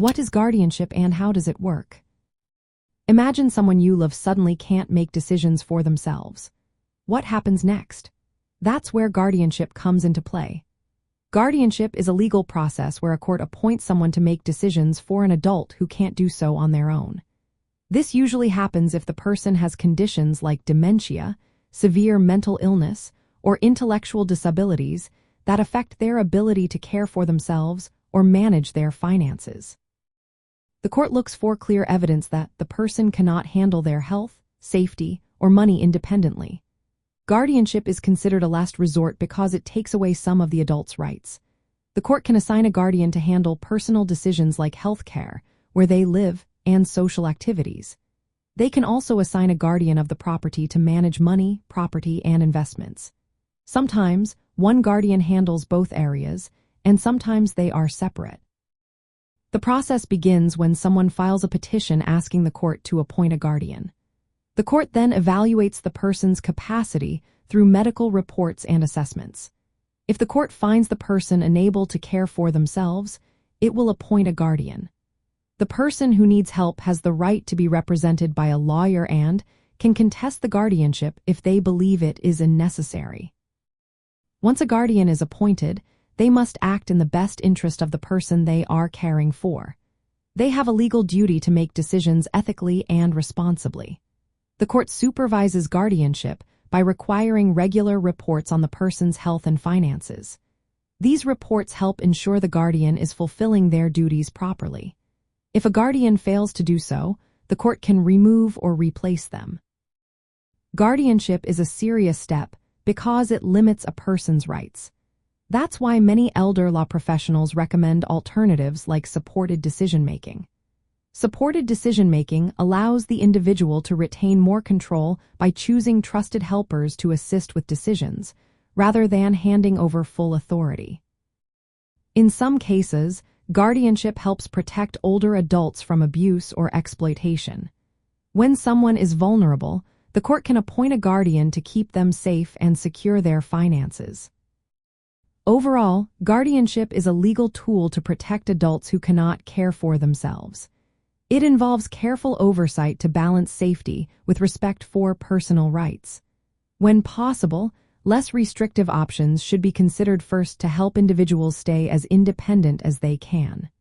What is guardianship and how does it work? Imagine someone you love suddenly can't make decisions for themselves. What happens next? That's where guardianship comes into play. Guardianship is a legal process where a court appoints someone to make decisions for an adult who can't do so on their own. This usually happens if the person has conditions like dementia, severe mental illness, or intellectual disabilities that affect their ability to care for themselves or manage their finances. The court looks for clear evidence that the person cannot handle their health, safety, or money independently. Guardianship is considered a last resort because it takes away some of the adult's rights. The court can assign a guardian to handle personal decisions like health care, where they live, and social activities. They can also assign a guardian of the property to manage money, property, and investments. Sometimes, one guardian handles both areas, and sometimes they are separate. The process begins when someone files a petition asking the court to appoint a guardian. The court then evaluates the person's capacity through medical reports and assessments. If the court finds the person unable to care for themselves, it will appoint a guardian. The person who needs help has the right to be represented by a lawyer and can contest the guardianship if they believe it is unnecessary. Once a guardian is appointed, they must act in the best interest of the person they are caring for. They have a legal duty to make decisions ethically and responsibly. The court supervises guardianship by requiring regular reports on the person's health and finances. These reports help ensure the guardian is fulfilling their duties properly. If a guardian fails to do so, the court can remove or replace them. Guardianship is a serious step because it limits a person's rights. That's why many elder law professionals recommend alternatives like supported decision-making. Supported decision-making allows the individual to retain more control by choosing trusted helpers to assist with decisions, rather than handing over full authority. In some cases, guardianship helps protect older adults from abuse or exploitation. When someone is vulnerable, the court can appoint a guardian to keep them safe and secure their finances. Overall, guardianship is a legal tool to protect adults who cannot care for themselves. It involves careful oversight to balance safety with respect for personal rights. When possible, less restrictive options should be considered first to help individuals stay as independent as they can.